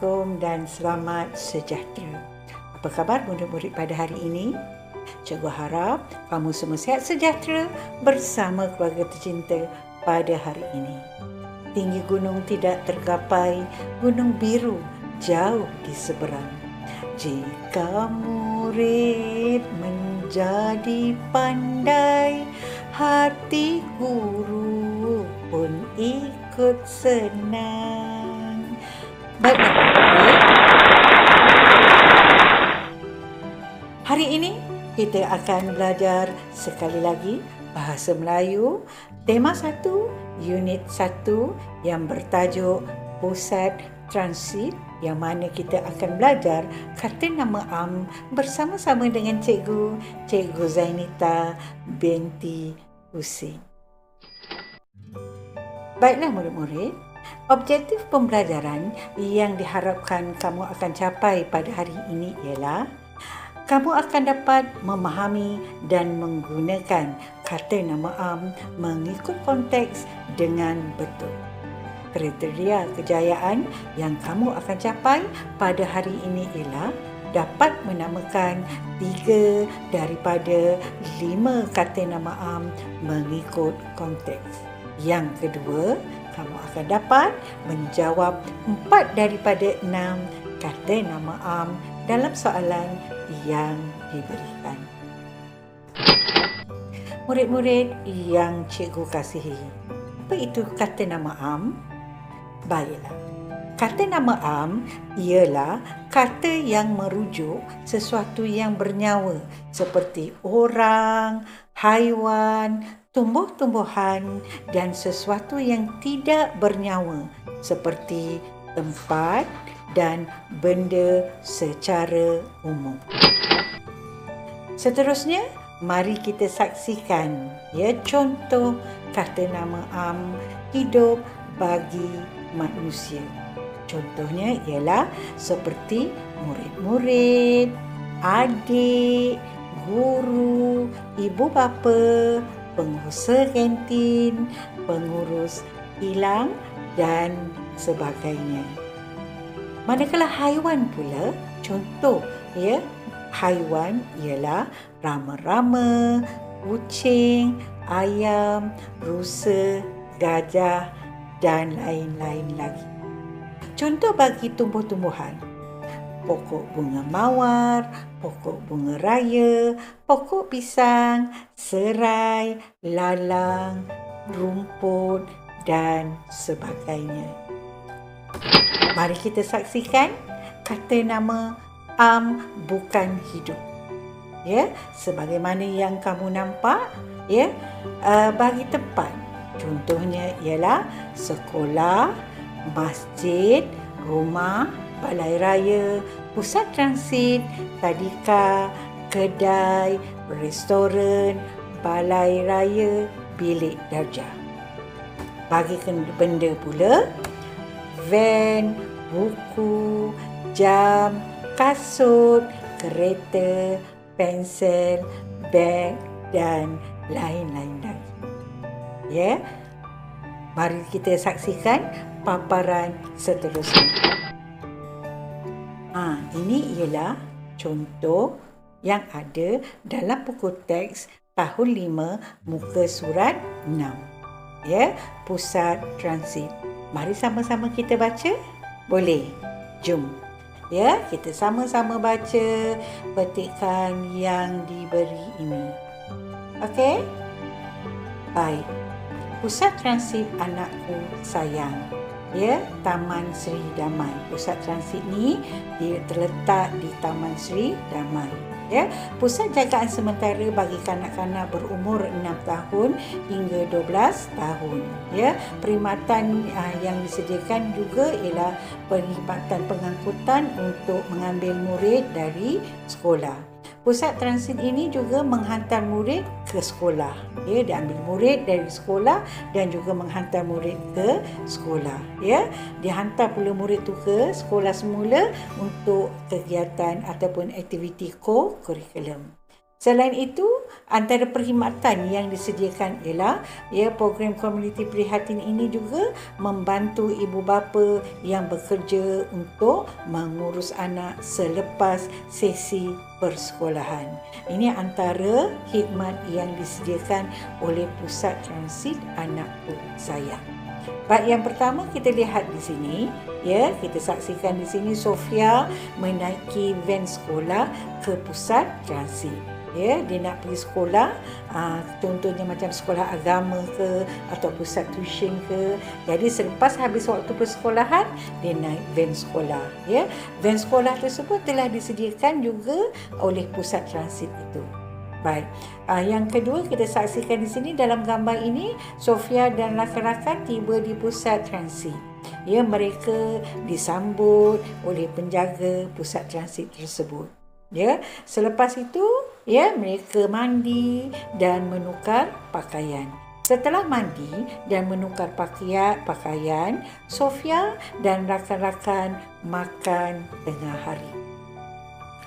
Assalamualaikum dan selamat sejahtera. Apa khabar murid-murid pada hari ini? Cikgu harap kamu semua sihat sejahtera bersama keluarga tercinta pada hari ini. Tinggi gunung tidak tergapai, gunung biru jauh di seberang. Jika murid menjadi pandai, hati guru pun ikut senang. Baiklah murid, hari ini kita akan belajar sekali lagi Bahasa Melayu tema 1 unit 1 yang bertajuk Pusat Transit, yang mana kita akan belajar kata nama am bersama-sama dengan Cikgu Zainita binti Husin. Baiklah murid-murid, objektif pembelajaran yang diharapkan kamu akan capai pada hari ini ialah kamu akan dapat memahami dan menggunakan kata nama am mengikut konteks dengan betul. Kriteria kejayaan yang kamu akan capai pada hari ini ialah dapat menamakan 3 daripada 5 kata nama am mengikut konteks. Yang kedua, kamu akan dapat menjawab 4 daripada 6 kata nama am dalam soalan yang diberikan. Murid-murid yang cikgu kasihi, apa itu kata nama am? Baiklah, kata nama am ialah kata yang merujuk sesuatu yang bernyawa seperti orang, haiwan, tumbuh-tumbuhan dan sesuatu yang tidak bernyawa seperti tempat dan benda secara umum. Seterusnya, mari kita saksikan contoh kata nama am hidup bagi manusia. Contohnya ialah seperti murid-murid, adik, guru, ibu bapa, pengusaha kantin, pengurus kilang dan sebagainya. Manakala haiwan pula, contoh haiwan ialah rama-rama, kucing, ayam, rusa, gajah dan lain-lain lagi. Contoh bagi tumbuh-tumbuhan, pokok bunga mawar, pokok bunga raya, pokok pisang, serai, lalang, rumput dan sebagainya. Mari kita saksikan kata nama am bukan hidup. Sebagaimana yang kamu nampak, bagi tempat. Contohnya ialah sekolah, masjid, rumah, balai raya, pusat transit, tadika, kedai, restoran, balai raya, bilik darjah. Bagi benda pula, van, buku, jam, kasut, kereta, pensel, beg dan lain-lain lagi. Mari kita saksikan paparan seterusnya. Ini ialah contoh yang ada dalam buku teks tahun 5 muka surat 6. Pusat transit. Mari sama-sama kita baca. Boleh? Jom. Kita sama-sama baca petikan yang diberi ini. Okey? Baik. Pusat transit anakku sayang. Taman Sri Damai. Pusat transit ni dia terletak di Taman Sri Damai. Pusat jagaan sementara bagi kanak-kanak berumur 6 tahun hingga 12 tahun. Perkhidmatan yang disediakan juga ialah perkhidmatan pengangkutan untuk mengambil murid dari sekolah. Pusat transit ini juga menghantar murid ke sekolah. Dia ambil murid dari sekolah dan juga menghantar murid ke sekolah. Dia hantar pula murid tu ke sekolah semula untuk kegiatan ataupun aktiviti co-curriculum. Selain itu, antara perkhidmatan yang disediakan ialah program komuniti prihatin ini juga membantu ibu bapa yang bekerja untuk mengurus anak selepas sesi persekolahan. Ini antara khidmat yang disediakan oleh Pusat Transit Anakku Sayang. Baik, yang pertama kita lihat di sini, kita saksikan di sini Sofia menaiki van sekolah ke pusat transit. Dia nak pergi sekolah, contohnya macam sekolah agama ke atau pusat tuition ke. Jadi selepas habis waktu persekolahan, dia naik van sekolah. Van sekolah tersebut telah disediakan juga oleh pusat transit itu. Baik, yang kedua kita saksikan di sini dalam gambar ini, Sofia dan rakan-rakan tiba di pusat transit. Mereka disambut oleh penjaga pusat transit tersebut. Selepas itu, mereka mandi dan menukar pakaian. Setelah mandi dan menukar pakaian, Sofia dan rakan-rakan makan tengah hari.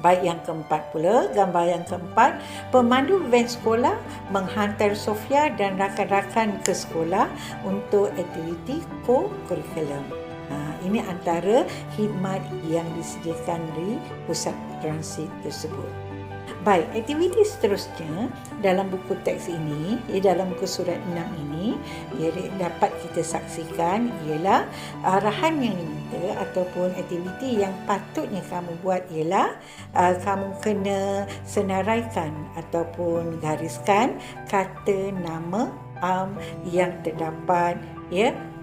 Baik, yang keempat pula, gambar yang keempat, pemandu van sekolah menghantar Sofia dan rakan-rakan ke sekolah untuk aktiviti co-curriculum. Ini antara khidmat yang disediakan di pusat transit tersebut. Baik, aktiviti seterusnya dalam buku teks ini, dalam muka surat 6 ini, dapat kita saksikan ialah arahan yang diminta ataupun aktiviti yang patutnya kamu buat ialah kamu kena senaraikan ataupun gariskan kata nama am yang terdapat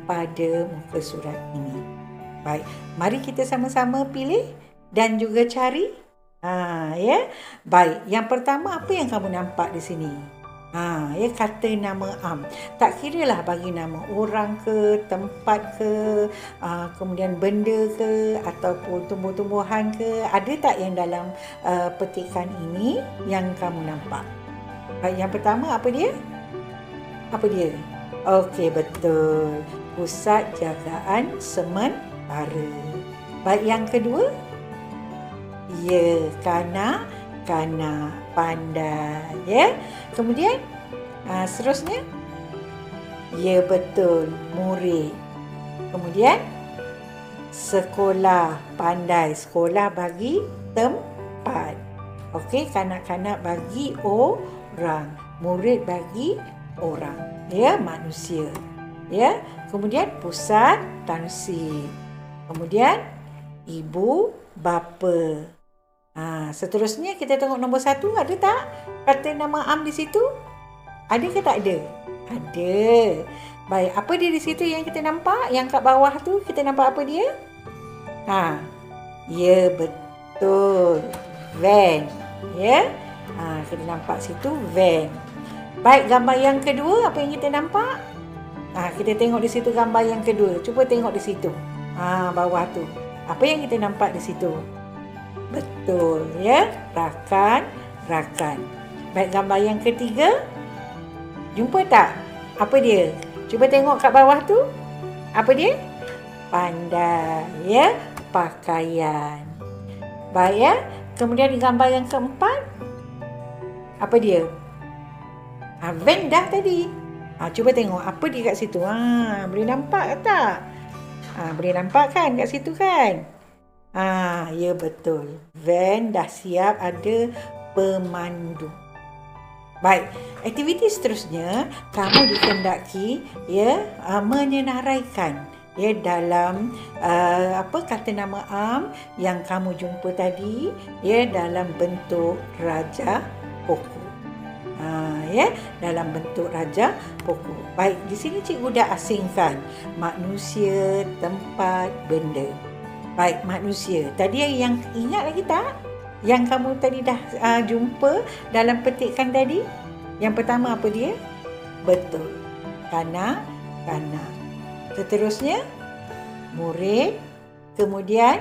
pada muka surat ini. Baik, mari kita sama-sama pilih dan juga cari. Baik, yang pertama apa yang kamu nampak di sini? Kata nama am. Tak kiralah bagi nama orang ke, tempat ke, kemudian benda ke ataupun tumbuh-tumbuhan ke. Ada tak yang dalam petikan ini yang kamu nampak? Baik, yang pertama apa dia? Apa dia? Okey, betul. Pusat Jagaan Sementara. Baik, yang kedua? Kanak-kanak pandai. Kemudian seterusnya, betul, murid. Kemudian sekolah pandai, sekolah bagi tempat. Okey, kanak-kanak bagi orang, murid bagi orang, manusia. Kemudian pusat transit. Kemudian ibu bapa. Seterusnya kita tengok nombor 1, ada tak kata nama am di situ? Ada ke tak ada? Ada. Baik, apa dia di situ yang kita nampak? Yang kat bawah tu kita nampak apa dia? Betul. Van. Kita nampak situ van. Baik, gambar yang kedua apa yang kita nampak? Kita tengok di situ gambar yang kedua. Cuba tengok di situ. Bawah tu. Apa yang kita nampak di situ? Betul, rakan-rakan. Baik, gambar yang ketiga. Jumpa tak? Apa dia? Cuba tengok kat bawah tu. Apa dia? Pandai, pakaian. Baik, kemudian di gambar yang keempat. Apa dia? Van dah tadi. Cuba tengok apa dia kat situ. Boleh nampak ke tak? Boleh nampak kan kat situ kan? Betul. Van dah siap, ada pemandu. Baik, aktiviti seterusnya kamu dikendaki menyenaraikan dalam kata nama am yang kamu jumpa tadi dalam bentuk raja pokok. Dalam bentuk raja pokok. Baik, di sini cikgu dah asingkan manusia, tempat, benda. Baik, manusia. Tadi yang ingat lagi tak? Yang kamu tadi dah jumpa dalam petikan tadi? Yang pertama apa dia? Betul. Kanak-kanak. Seterusnya, murid. Kemudian,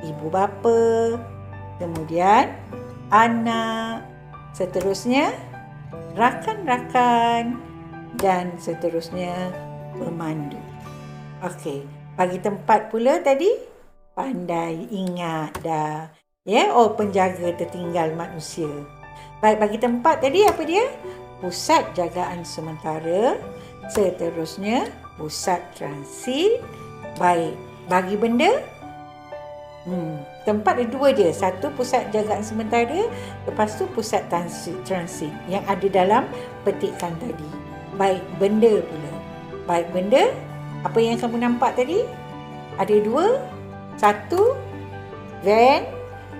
ibu bapa. Kemudian, anak. Seterusnya, rakan-rakan. Dan seterusnya, pemandu. Okey. Bagi tempat pula tadi, pandai, ingat dah. Penjaga tertinggal manusia. Baik, bagi tempat tadi apa dia? Pusat jagaan sementara. Seterusnya, pusat transit. Baik, bagi benda, tempat ada 2 je. Satu pusat jagaan sementara, lepas tu pusat transit yang ada dalam petikan tadi. Baik, benda pula. Baik, benda, apa yang kamu nampak tadi? Ada 2. Satu, van,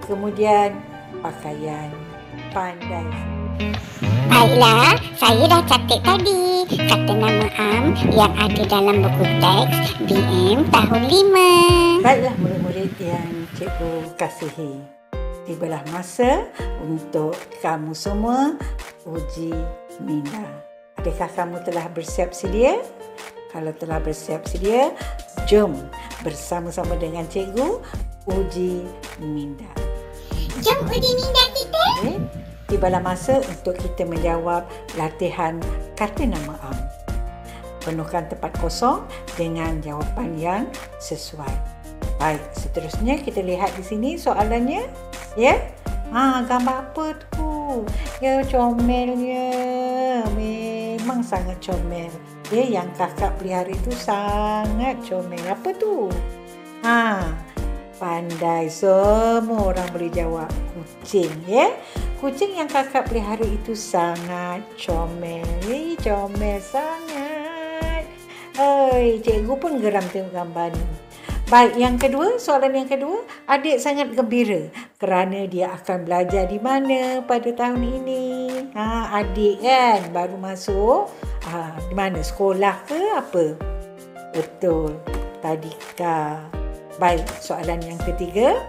kemudian pakaian. Pandai. Baiklah, saya dah catat tadi kata nama Am yang ada dalam buku teks BM tahun 5. Baiklah murid-murid yang cikgu kasihi. Tibalah masa untuk kamu semua uji minda. Adakah kamu telah bersiap sedia? Kalau telah bersiap sedia, jom bersama-sama dengan cikgu uji minda. Jom uji minda kita. Okay. Tibalah masa untuk kita menjawab latihan kata nama Am. Penuhkan tempat kosong dengan jawapan yang sesuai. Baik, seterusnya kita lihat di sini soalannya. Ya? Gambar apa tu? Ya, comelnya. Memang sangat comel. Ya, yang kakak pelihara itu sangat comel. Apa tu? Pandai, semua orang boleh jawab. Kucing, ya. Kucing yang kakak pelihara itu sangat comel. Comel sangat. Cikgu pun geram tengok gambar ni. Baik, yang kedua, soalan yang kedua. Adik sangat gembira kerana dia akan belajar di mana pada tahun ini. Adik kan baru masuk. Di mana? Sekolah ke apa? Betul. Tadika. Baik, soalan yang ketiga.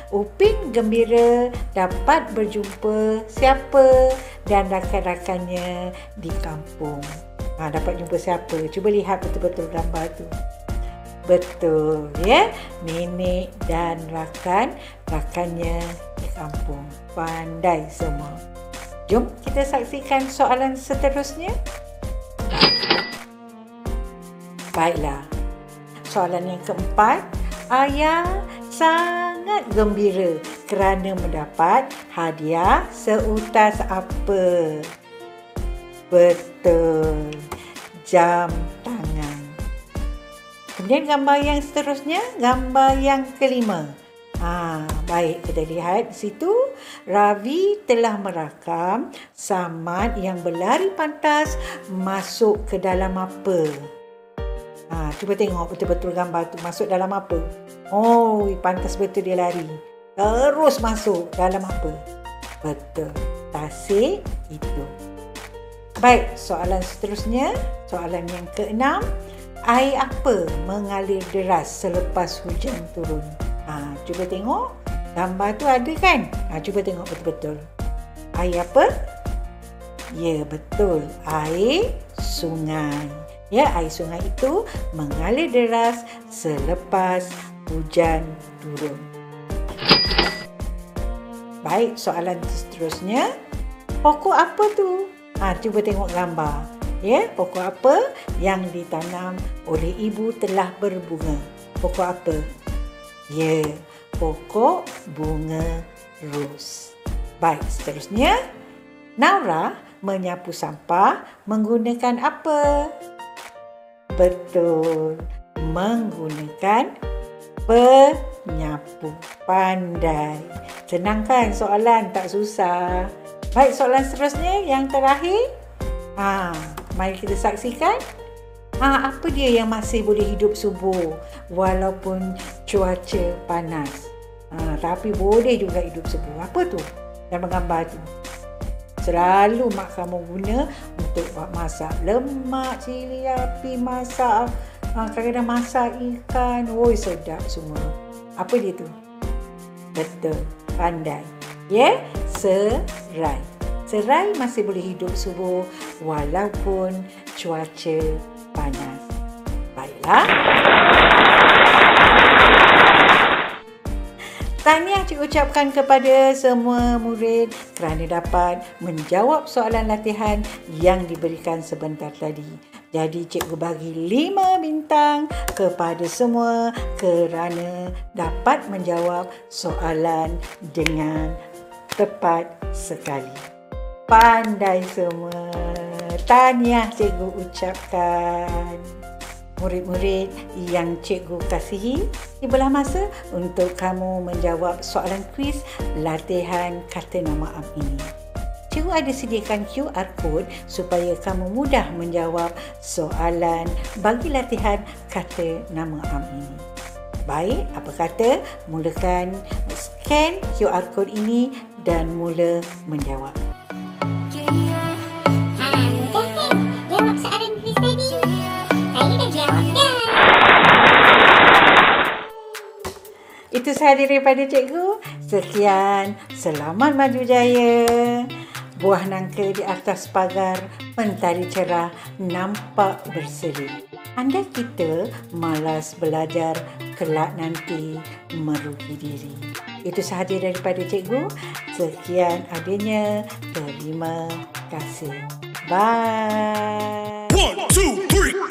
Upin gembira dapat berjumpa siapa dan rakan-rakannya di kampung. Dapat jumpa siapa? Cuba lihat betul-betul gambar tu. Betul, ya. Nenek dan rakan-rakannya di kampung. Pandai semua. Jom kita saksikan soalan seterusnya. Baiklah. Soalan yang keempat. Ayah sangat gembira kerana mendapat hadiah seutas apa? Betul. Jam tangan. Kemudian gambar yang seterusnya, gambar yang kelima. Baik, kita lihat di situ. Ravi telah merakam Samad yang berlari pantas masuk ke dalam apa? Cuba tengok betul-betul gambar tu masuk dalam apa? Pantas betul dia lari. Terus masuk dalam apa? Betul. Tasik itu. Baik, soalan seterusnya. Soalan yang keenam. Air apa mengalir deras selepas hujan turun? Cuba tengok. Gambar tu ada kan? Cuba tengok betul-betul. Air apa? Ya, betul. Air sungai. Ya, air sungai itu mengalir deras selepas hujan turun. Baik, soalan seterusnya. Pokok apa tu? Cuba tengok gambar. Ya, pokok apa yang ditanam oleh ibu telah berbunga? Pokok apa? Ya, pokok bunga ros. Baik, seterusnya. Naura menyapu sampah menggunakan apa? Betul, menggunakan penyapu. Pandai. Senang kan soalan, tak susah. Baik, soalan seterusnya yang terakhir. Mari kita saksikan. Apa dia yang masih boleh hidup subuh walaupun cuaca panas? Tapi boleh juga hidup subuh. Apa tu? Dalam gambar tu. Selalu mak kamu guna untuk buat masak lemak, cili api, masak kadang-kadang masak ikan. Sedap semua. Apa dia tu? Betul, pandai. Ya, serai. Serai masih boleh hidup subuh walaupun cuaca panas. Baiklah. Tahniah cikgu ucapkan kepada semua murid kerana dapat menjawab soalan latihan yang diberikan sebentar tadi. Jadi cikgu bagi 5 bintang kepada semua kerana dapat menjawab soalan dengan tepat sekali. Pandai semua. Tahniah cikgu ucapkan. Murid-murid yang cikgu kasihi, tibalah masa untuk kamu menjawab soalan kuis latihan kata nama am ini. Cikgu ada sediakan QR code supaya kamu mudah menjawab soalan bagi latihan kata nama am ini. Baik, apa kata mulakan scan QR code ini dan mula menjawab. Jawab soalan kuis tadi. Saya dah jawab dah. Itu sahaja daripada cikgu. Sekian, selamat maju jaya. Buah nangka di atas pagar, mentari cerah nampak berseri. Andai kita malas belajar, kelak nanti merugi diri. Itu sahaja daripada cikgu. Sekian adanya. Terima kasih. Bye. 1, 2, 3.